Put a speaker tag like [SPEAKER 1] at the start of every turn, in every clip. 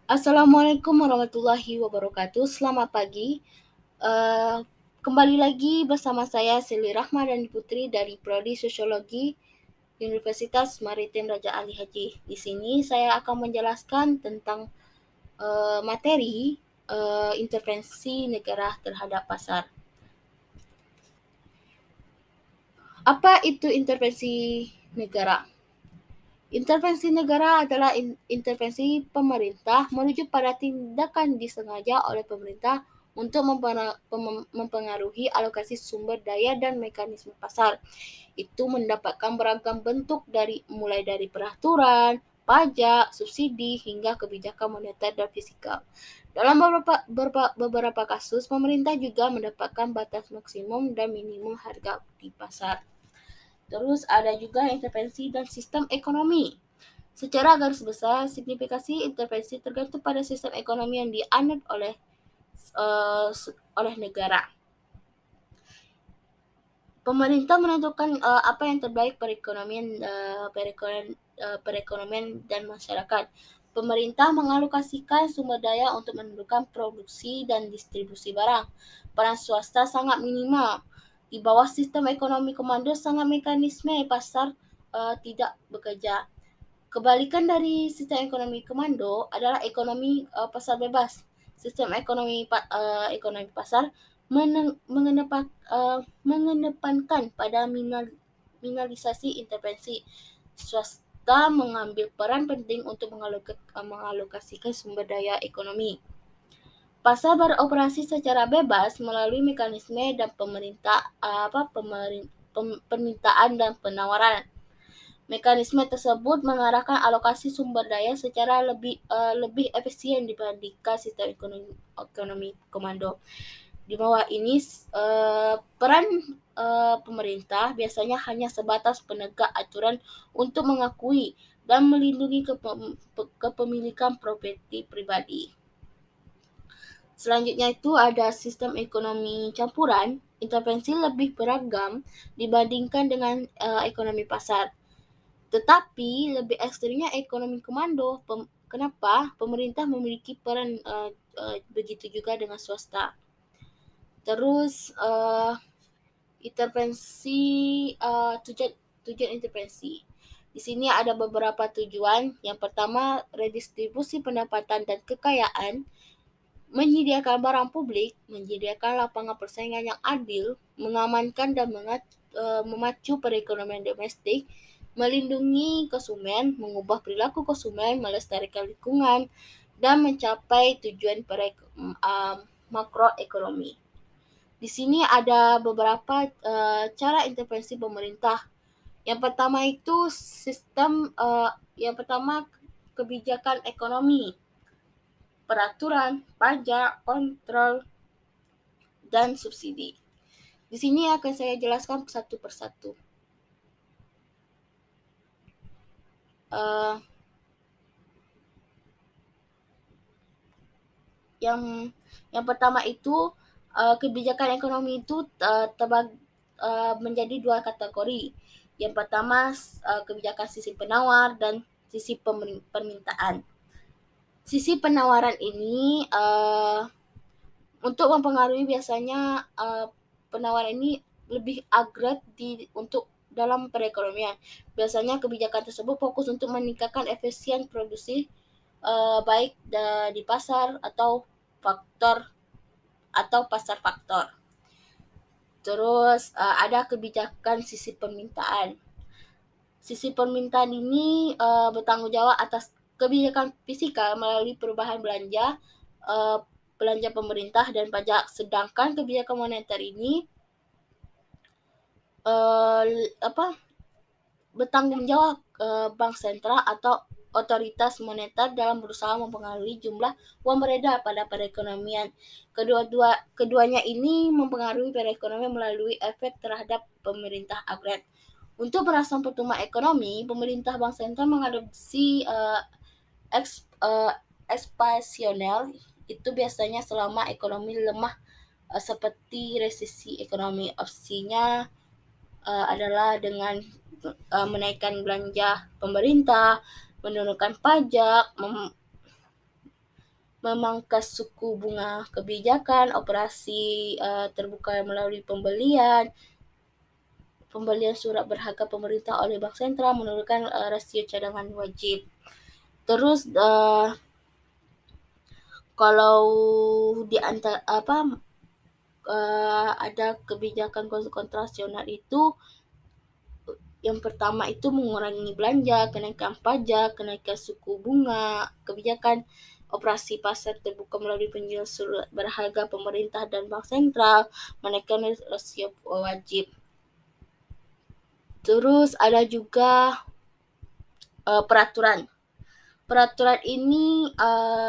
[SPEAKER 1] Assalamualaikum warahmatullahi wabarakatuh. Selamat pagi. Eh, Kembali lagi bersama saya Sili Rahmadani Putri dari Prodi Sosiologi Universitas Maritim Raja Ali Haji. Di sini saya akan menjelaskan tentang materi intervensi negara terhadap pasar. Apa itu intervensi negara? Intervensi negara adalah intervensi pemerintah menuju pada tindakan disengaja oleh pemerintah untuk mempengaruhi alokasi sumber daya dan mekanisme pasar. Itu mendapatkan beragam bentuk mulai dari peraturan, pajak, subsidi, hingga kebijakan moneter dan fiskal. Dalam beberapa kasus, pemerintah juga mendapatkan batas maksimum dan minimum harga di pasar. Terus ada juga intervensi dan sistem ekonomi. Secara garis besar, signifikasi intervensi tergantung pada sistem ekonomi yang dianut uh, oleh negara. Pemerintah menentukan apa yang terbaik perekonomian dan masyarakat. Pemerintah mengalokasikan sumber daya untuk menentukan produksi dan distribusi barang. Peran swasta sangat minimal. Di bawah sistem ekonomi komando, sangat mekanisme pasar tidak bekerja. Kebalikan dari sistem ekonomi komando adalah ekonomi pasar bebas. Sistem ekonomi pasar mengedepankan pada minimalisasi intervensi. Swasta mengambil peran penting untuk mengalokasikan sumber daya ekonomi. Pasar beroperasi secara bebas melalui mekanisme dan permintaan dan penawaran. Mekanisme tersebut mengarahkan alokasi sumber daya secara lebih efisien dibandingkan sistem ekonomi komando. Di bawah ini, peran pemerintah biasanya hanya sebatas penegak aturan untuk mengakui dan melindungi kepemilikan properti pribadi. Selanjutnya itu ada sistem ekonomi campuran. Intervensi lebih beragam dibandingkan dengan ekonomi pasar. Tetapi lebih ekstrimnya ekonomi komando. Kenapa? Pemerintah memiliki peran begitu juga dengan swasta. Terus intervensi tujuan intervensi. Di sini ada beberapa tujuan. Yang pertama, redistribusi pendapatan dan kekayaan, menyediakan barang publik, menyediakan lapangan persaingan yang adil, mengamankan dan memacu perekonomian domestik, melindungi konsumen, mengubah perilaku konsumen, melestarikan lingkungan, dan mencapai tujuan makroekonomi. Di sini ada beberapa cara intervensi pemerintah. Yang pertama itu kebijakan ekonomi, peraturan, pajak, kontrol, dan subsidi. Di sini akan saya jelaskan satu persatu. Yang pertama itu kebijakan ekonomi itu menjadi dua kategori. Yang pertama kebijakan sisi penawar dan sisi permintaan. Sisi penawaran ini untuk mempengaruhi biasanya penawaran ini lebih agresif untuk dalam perekonomian. Biasanya kebijakan tersebut fokus untuk meningkatkan efisien produksi baik di pasar atau pasar faktor. Terus ada kebijakan sisi permintaan. Sisi permintaan ini bertanggung jawab atas kebijakan fiskal melalui perubahan belanja pemerintah dan pajak. Sedangkan kebijakan moneter ini bertanggung jawab bank sentral atau otoritas moneter dalam berusaha mempengaruhi jumlah uang beredar pada perekonomian. Keduanya ini mempengaruhi perekonomian melalui efek terhadap pemerintah agregat. Untuk merangsang pertumbuhan ekonomi, pemerintah bank sentral mengadopsi ekspansional itu biasanya selama ekonomi lemah seperti resesi ekonomi. Opsinya adalah dengan menaikkan belanja pemerintah, menurunkan pajak, memangkas suku bunga kebijakan, operasi terbuka melalui pembelian surat berharga pemerintah oleh bank sentral, menurunkan rasio cadangan wajib. Terus kalau di antara ada kebijakan kontrasional itu, yang pertama itu mengurangi belanja, kenaikan pajak, kenaikan suku bunga, kebijakan operasi pasar terbuka melalui penjualan surat berharga pemerintah dan bank sentral, menaikkan rasio wajib. Terus ada juga peraturan. Peraturan ini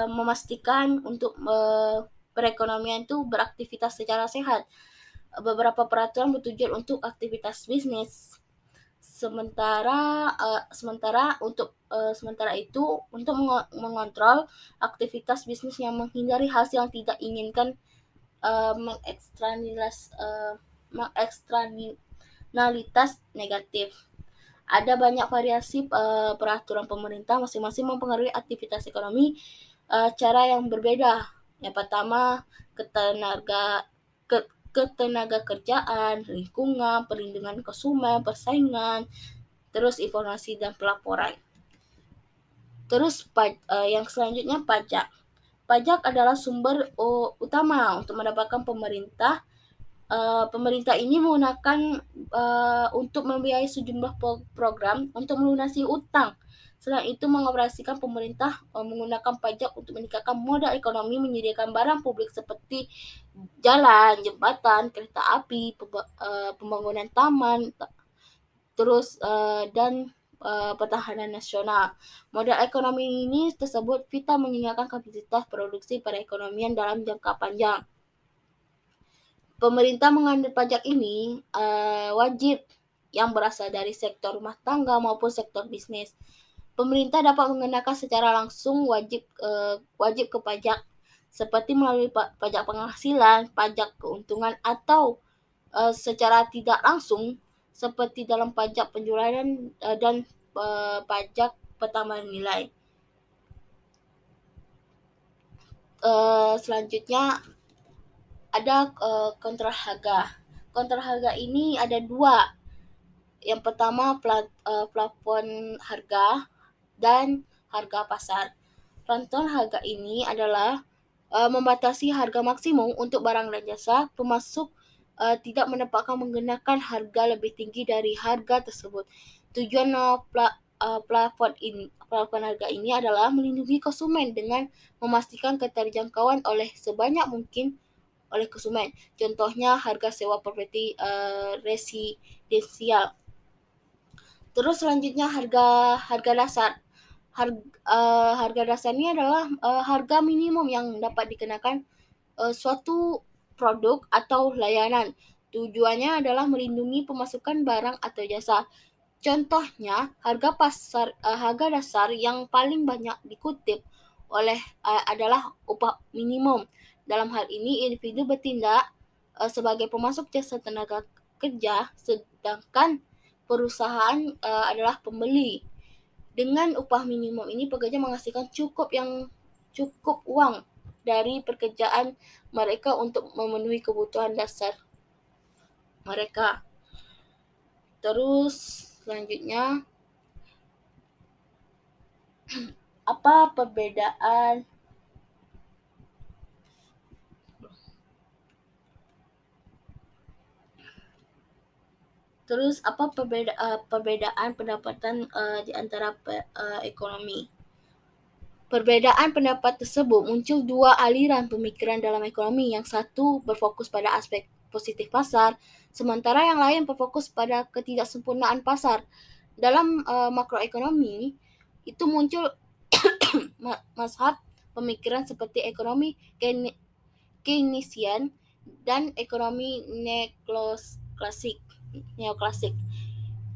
[SPEAKER 1] memastikan untuk perekonomian itu beraktivitas secara sehat. Beberapa peraturan bertujuan untuk aktivitas bisnis. Sementara itu untuk mengontrol aktivitas bisnis yang menghindari hasil yang tidak inginkan, mengeksternalitas negatif. Ada banyak variasi peraturan pemerintah, masing-masing mempengaruhi aktivitas ekonomi cara yang berbeda. Yang pertama, ketenaga kerjaan, lingkungan, perlindungan konsumen, persaingan, terus informasi dan pelaporan. Terus yang selanjutnya pajak. Pajak adalah sumber utama untuk mendapatkan pemerintah. Pemerintah ini menggunakan untuk membiayai sejumlah program untuk melunasi utang. Selain itu, mengoperasikan pemerintah menggunakan pajak untuk meningkatkan modal ekonomi, menyediakan barang publik seperti jalan, jembatan, kereta api, pembangunan taman, terus dan pertahanan nasional. Modal ekonomi ini tersebut vital meningkatkan kapasitas produksi perekonomian dalam jangka panjang. Pemerintah mengambil pajak ini wajib yang berasal dari sektor rumah tangga maupun sektor bisnis. Pemerintah dapat mengenakan secara langsung wajib ke pajak seperti melalui pajak penghasilan, pajak keuntungan, atau secara tidak langsung seperti dalam pajak penjualan dan pajak pertambahan nilai. Selanjutnya ada kontrol harga. Kontrol harga ini ada dua. Yang pertama plafon harga dan harga pasar. Plafon harga ini adalah membatasi harga maksimum untuk barang dan jasa. Pemasok tidak mendapatkan menggunakan harga lebih tinggi dari harga tersebut. Tujuan plafon harga ini adalah melindungi konsumen dengan memastikan keterjangkauan oleh sebanyak mungkin oleh konsumen. Contohnya harga sewa properti residensial. Terus selanjutnya harga dasar. Harga dasar ini adalah harga minimum yang dapat dikenakan suatu produk atau layanan. Tujuannya adalah melindungi pemasukan barang atau jasa. Contohnya, harga dasar yang paling banyak dikutip oleh adalah upah minimum. Dalam hal ini, individu bertindak sebagai pemasok jasa tenaga kerja, sedangkan perusahaan adalah pembeli. Dengan upah minimum ini, pekerja menghasilkan cukup uang dari pekerjaan mereka untuk memenuhi kebutuhan dasar mereka. Terus selanjutnya, apa perbedaan pendapatan di antara ekonomi? Perbedaan pendapat tersebut muncul dua aliran pemikiran dalam ekonomi. Yang satu berfokus pada aspek positif pasar, sementara yang lain berfokus pada ketidaksempurnaan pasar. Dalam makroekonomi, itu muncul mazhab pemikiran seperti ekonomi Keynesian dan ekonomi neoklasik.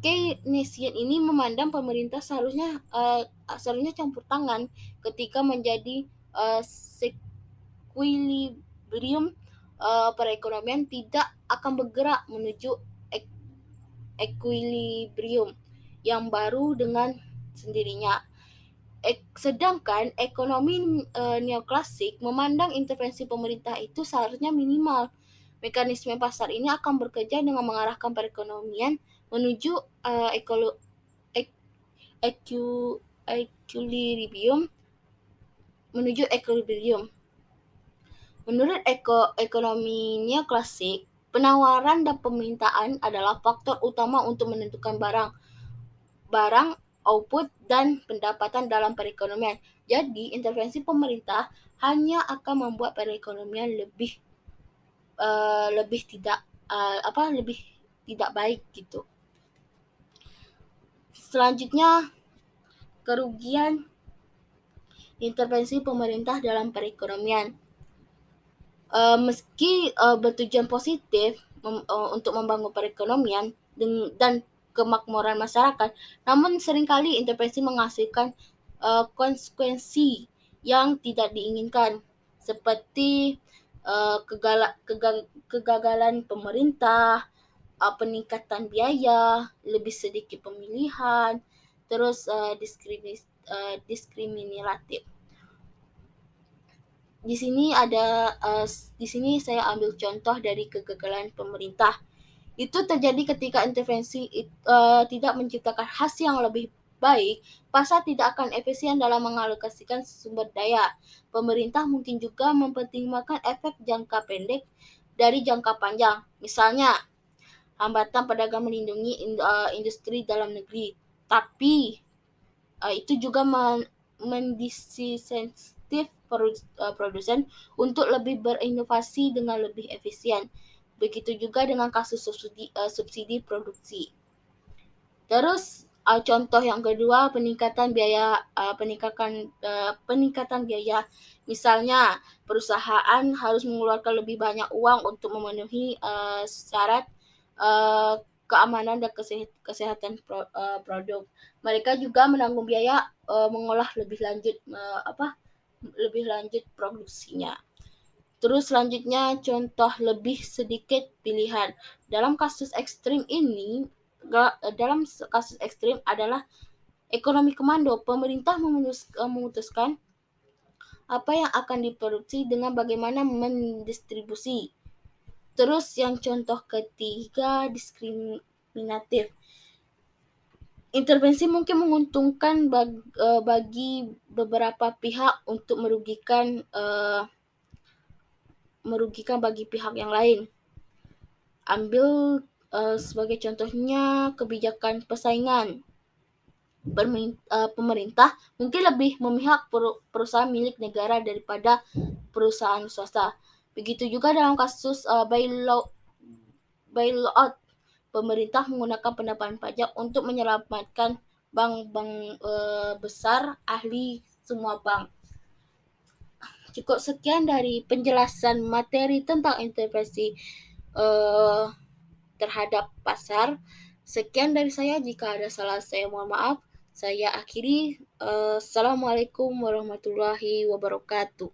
[SPEAKER 1] Keynesian ini memandang pemerintah seharusnya campur tangan ketika menjadi equilibrium perekonomian tidak akan bergerak menuju equilibrium yang baru dengan sendirinya. Sedangkan ekonomi neoklasik memandang intervensi pemerintah itu seharusnya minimal. Mekanisme pasar ini akan bekerja dengan mengarahkan perekonomian menuju ekolo, ek, eku, equilibrium menuju equilibrium. Menurut ekonomi neoklasik, penawaran dan permintaan adalah faktor utama untuk menentukan barang output dan pendapatan dalam perekonomian. Jadi, intervensi pemerintah hanya akan membuat perekonomian lebih tidak baik gitu. Selanjutnya, kerugian intervensi pemerintah dalam perekonomian. Meski bertujuan positif untuk membangun perekonomian dan kemakmuran masyarakat, namun seringkali intervensi menghasilkan konsekuensi yang tidak diinginkan, seperti kegagalan pemerintah, peningkatan biaya, lebih sedikit pemilihan, terus diskriminatif. Di sini saya ambil contoh dari kegagalan pemerintah. Itu terjadi ketika intervensi tidak menciptakan hasil yang lebih baik, pasar tidak akan efisien dalam mengalokasikan sumber daya. Pemerintah mungkin juga mempertimbangkan efek jangka pendek dari jangka panjang. Misalnya, hambatan pedagang melindungi industri dalam negeri. Tapi itu juga mendisinsentif produsen untuk lebih berinovasi dengan lebih efisien. Begitu juga dengan kasus subsidi produksi. Terus contoh yang kedua, peningkatan biaya. Misalnya, perusahaan harus mengeluarkan lebih banyak uang untuk memenuhi syarat keamanan dan kesehatan produk. Mereka juga menanggung biaya mengolah lebih lanjut produksinya. Terus selanjutnya contoh lebih sedikit pilihan. Dalam kasus ekstrim adalah ekonomi komando. Pemerintah memutuskan apa yang akan diproduksi dengan bagaimana mendistribusi. Terus yang contoh ketiga, diskriminatif. Intervensi mungkin menguntungkan bagi beberapa pihak untuk merugikan bagi pihak yang lain. Ambil sebagai contohnya kebijakan persaingan. Pemerintah mungkin lebih memihak perusahaan milik negara daripada perusahaan swasta. Begitu juga dalam kasus bailout, pemerintah menggunakan pendapatan pajak untuk menyelamatkan bank-bank besar, ahli semua bank. Cukup sekian dari penjelasan materi tentang intervensi terhadap pasar. Sekian dari saya, jika ada salah saya mohon maaf. Saya akhiri. Assalamualaikum warahmatullahi wabarakatuh.